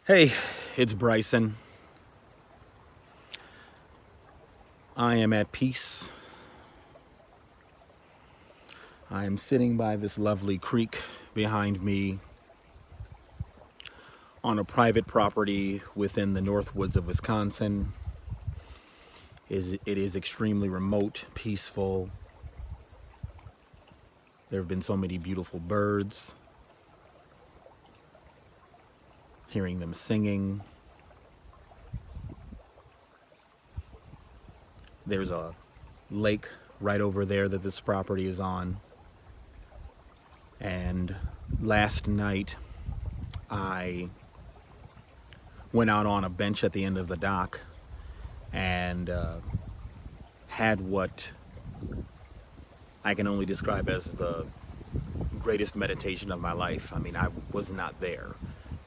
Hey, it's Bryson. I am at peace. I am sitting by this lovely creek behind me on a private property within the North Woods of Wisconsin. It is extremely remote, peaceful. There have been so many beautiful birds, hearing them singing. There's a lake right over there that this property is on. And last night, I went out on a bench at the end of the dock and had what I can only describe as the greatest meditation of my life. I mean, I was not there.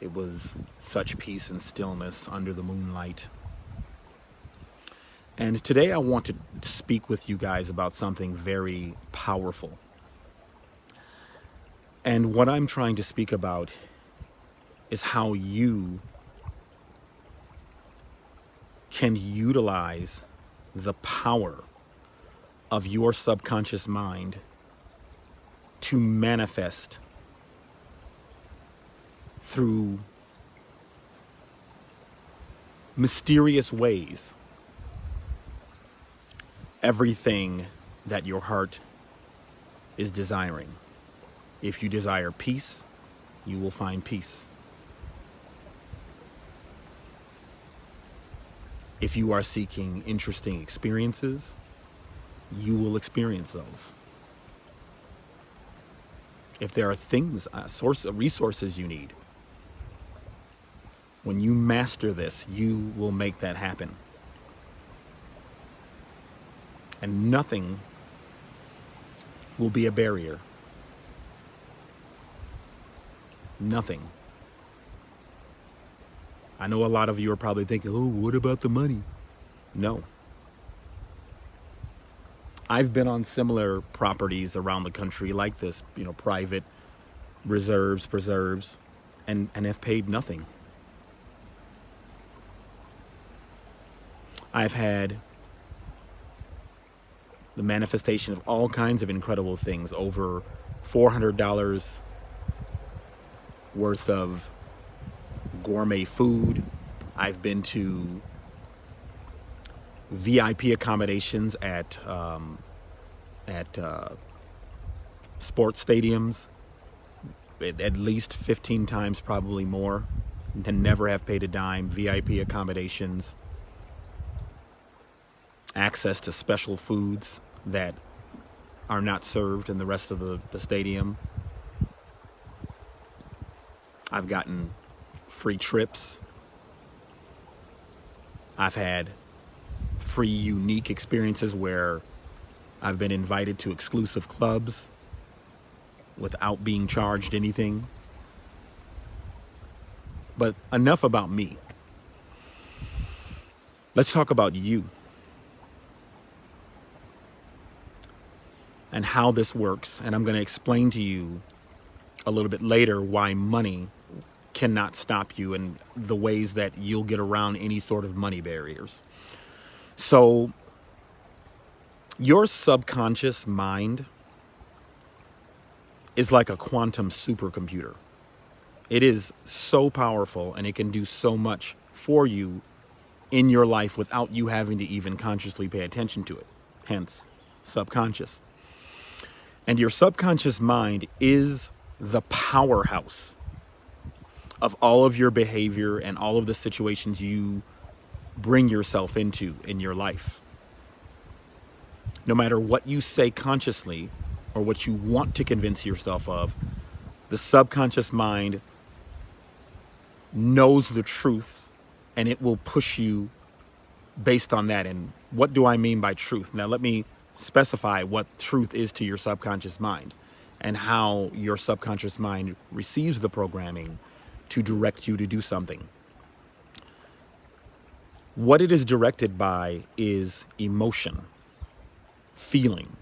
It was such peace and stillness under the moonlight. And today I want to speak with you guys about something very powerful. And what I'm trying to speak about is how you can utilize the power of your subconscious mind to manifest through mysterious ways everything that your heart is desiring. If you desire peace, you will find peace. If you are seeking interesting experiences, you will experience those. If there are things, resources you need, when you master this, you will make that happen. And nothing will be a barrier. Nothing. I know a lot of you are probably thinking, oh, what about the money? No. I've been on similar properties around the country like this, private preserves, and have paid nothing. I've had the manifestation of all kinds of incredible things, over $400 worth of gourmet food. I've been to VIP accommodations at sports stadiums, at least 15 times, probably more, and never have paid a dime. VIP accommodations, access to special foods that are not served in the rest of the stadium. I've gotten free trips. I've had free, unique experiences where I've been invited to exclusive clubs without being charged anything. But enough about me. Let's talk about you and how this works. And I'm going to explain to you a little bit later why money cannot stop you and the ways that you'll get around any sort of money barriers. So, your subconscious mind is like a quantum supercomputer. It is so powerful and it can do so much for you in your life without you having to even consciously pay attention to it. Hence, subconscious. And your subconscious mind is the powerhouse of all of your behavior and all of the situations you bring yourself into in your life. No matter what you say consciously or what you want to convince yourself of, the subconscious mind knows the truth and it will push you based on that. And what do I mean by truth? Now, let me specify what truth is to your subconscious mind and how your subconscious mind receives the programming to direct you to do something. What it is directed by is emotion, feeling,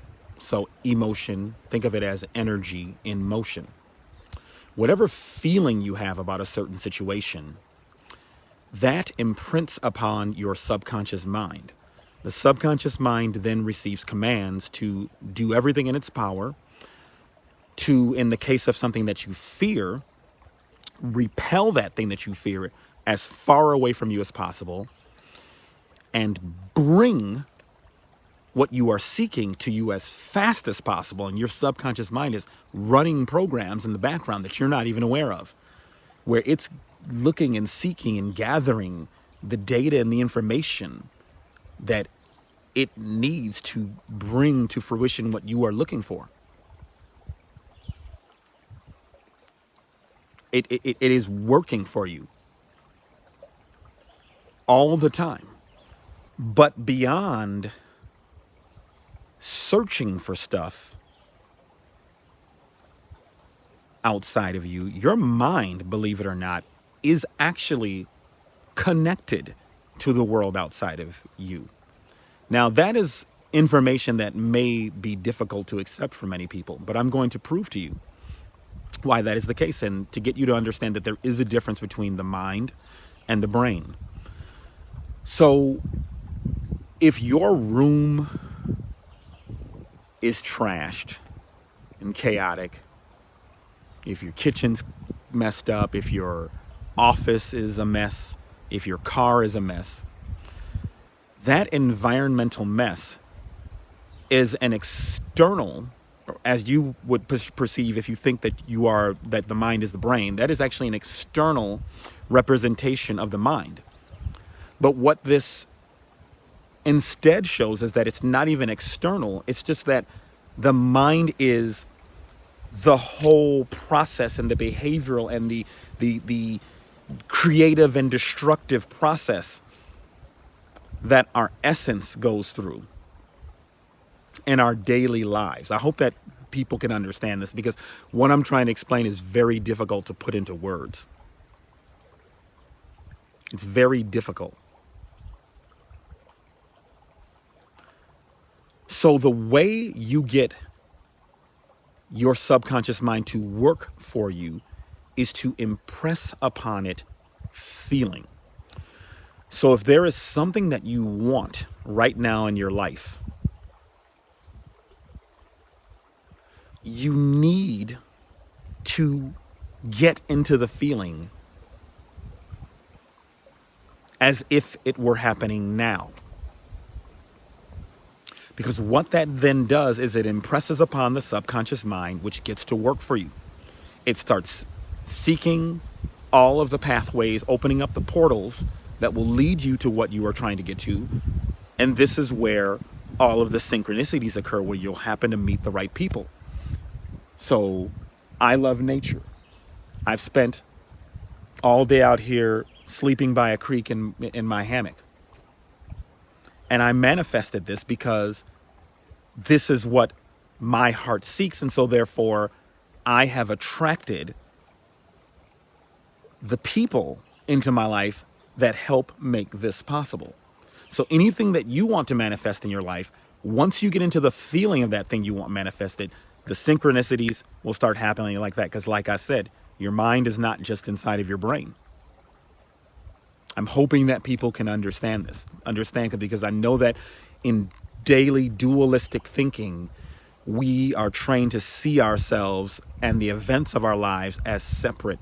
So emotion, think of it as energy in motion. Whatever feeling you have about a certain situation, that imprints upon your subconscious mind. The subconscious mind then receives commands to do everything in its power to, in the case of something that you fear, repel that thing that you fear as far away from you as possible and bring what you are seeking to you as fast as possible. And your subconscious mind is running programs in the background that you're not even aware of, where it's looking and seeking and gathering the data and the information that it needs to bring to fruition what you are looking for. It is working for you all the time. But beyond searching for stuff outside of you, your mind, believe it or not, is actually connected to the world outside of you. Now, that is information that may be difficult to accept for many people, but I'm going to prove to you why that is the case and to get you to understand that there is a difference between the mind and the brain. So if your room is trashed and chaotic, if your kitchen's messed up, if your office is a mess, if your car is a mess, that environmental mess is an external, as you would perceive if you think that that the mind is the brain, that is actually an external representation of the mind. But what this instead shows is that it's not even external. It's just that the mind is the whole process and the behavioral and the creative and destructive process that our essence goes through in our daily lives. I hope that people can understand this, because what I'm trying to explain is very difficult to put into words. It's very difficult. So the way you get your subconscious mind to work for you is to impress upon it feeling. So if there is something that you want right now in your life, you need to get into the feeling as if it were happening now. Because what that then does is it impresses upon the subconscious mind, which gets to work for you. It starts seeking all of the pathways, opening up the portals that will lead you to what you are trying to get to. And this is where all of the synchronicities occur, where you'll happen to meet the right people. So I love nature. I've spent all day out here sleeping by a creek in my hammock. And I manifested this because this is what my heart seeks. And so therefore, I have attracted the people into my life that help make this possible. So anything that you want to manifest in your life, once you get into the feeling of that thing you want manifested, the synchronicities will start happening like that. Because like I said, your mind is not just inside of your brain. I'm hoping that people can understand this, because I know that in daily dualistic thinking, we are trained to see ourselves and the events of our lives as separate.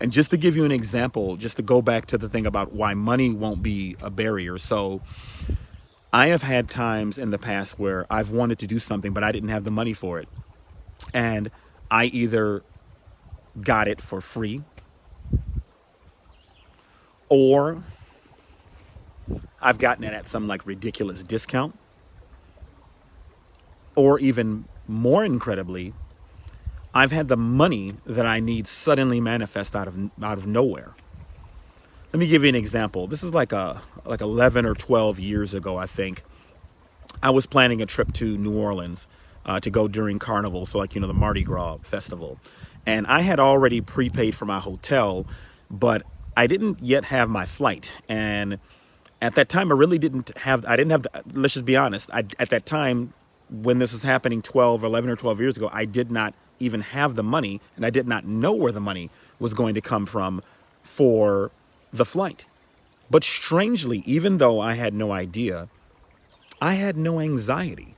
And just to give you an example, just to go back to the thing about why money won't be a barrier. So I have had times in the past where I've wanted to do something, but I didn't have the money for it. And I either got it for free, or I've gotten it at some like ridiculous discount, or even more incredibly, I've had the money that I need suddenly manifest out of nowhere. Let me give you an example. This is like 11 or 12 years ago, I think. I was planning a trip to New Orleans to go during Carnival, so like, the Mardi Gras festival. And I had already prepaid for my hotel, but I didn't yet have my flight. And At that time, I didn't have, let's just be honest. At that time, when this was happening 11 or 12 years ago, I did not even have the money, and I did not know where the money was going to come from for the flight. But strangely, even though I had no idea, I had no anxiety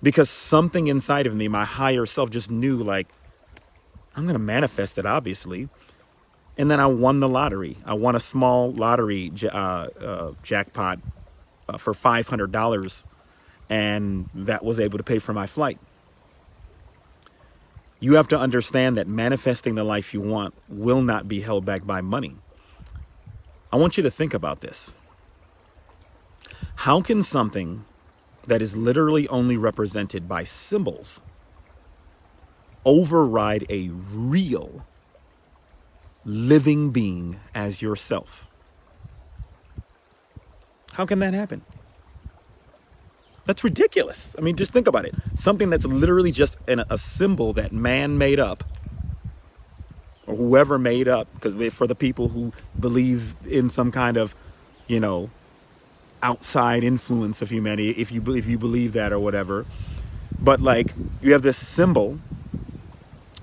because something inside of me, my higher self, just knew, like, I'm going to manifest it, obviously. And then I won the lottery. I won a small lottery jackpot for $500, and that was able to pay for my flight. You have to understand that manifesting the life you want will not be held back by money. I want you to think about this. How can something that is literally only represented by symbols override a real living being as yourself? How can that happen? That's ridiculous. I mean, just think about it. Something that's literally just a symbol that man made up, or whoever made up, because for the people who believe in some kind of, outside influence of humanity, if you believe that or whatever. But like, you have this symbol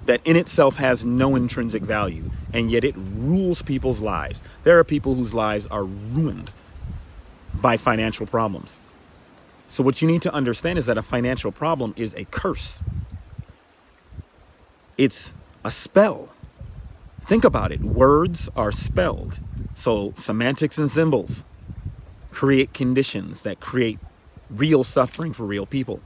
that in itself has no intrinsic value, and yet it rules people's lives. There are people whose lives are ruined by financial problems. So what you need to understand is that a financial problem is a curse. It's a spell. Think about it. Words are spelled. So semantics and symbols create conditions that create real suffering for real people.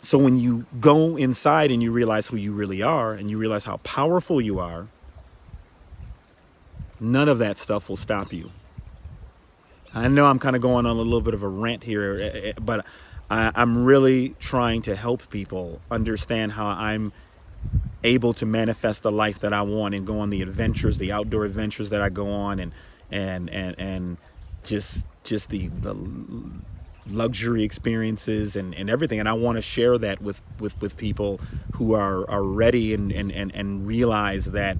So when you go inside and you realize who you really are, and you realize how powerful you are, none of that stuff will stop you. I know I'm kind of going on a little bit of a rant here, but I'm really trying to help people understand how I'm able to manifest the life that I want and go on the adventures, the outdoor adventures that I go on, and just the luxury experiences and everything. And I want to share that with people who are ready and realize that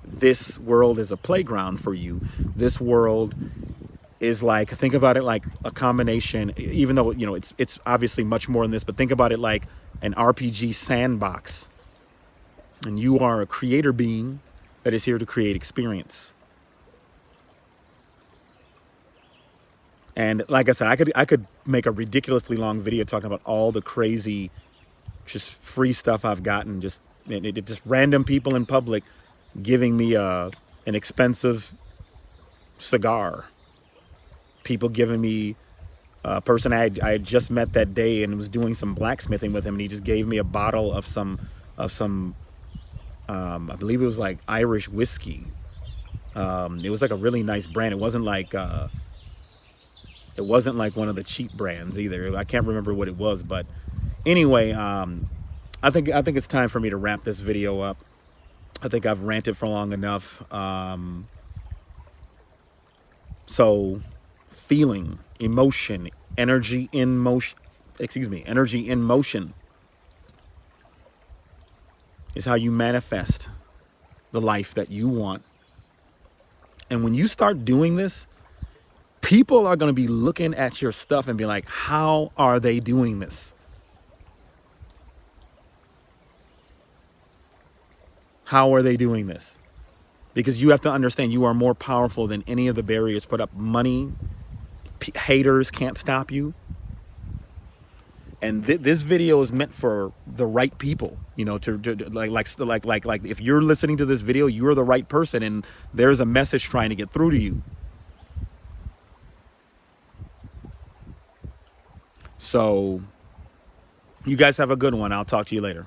this world is a playground for you. This world is like, think about it like a combination, even though, it's obviously much more than this, but think about it like an RPG sandbox. And you are a creator being that is here to create experience. And like I said, I could make a ridiculously long video talking about all the crazy, just free stuff I've gotten, just random people in public giving me an expensive cigar. People giving me a person I had just met that day and was doing some blacksmithing with him, and he just gave me a bottle of some I believe it was like Irish whiskey. It was like a really nice brand. It wasn't like one of the cheap brands either. I can't remember what it was, but anyway, I think it's time for me to wrap this video up. I think I've ranted for long enough. So feeling, emotion, energy in motion is how you manifest the life that you want. And when you start doing this, people are going to be looking at your stuff and be like, how are they doing this? How are they doing this? Because you have to understand you are more powerful than any of the barriers put up. Money, haters can't stop you. And this video is meant for the right people, like if you're listening to this video, you're the right person, and there's a message trying to get through to you. So you guys have a good one. I'll talk to you later.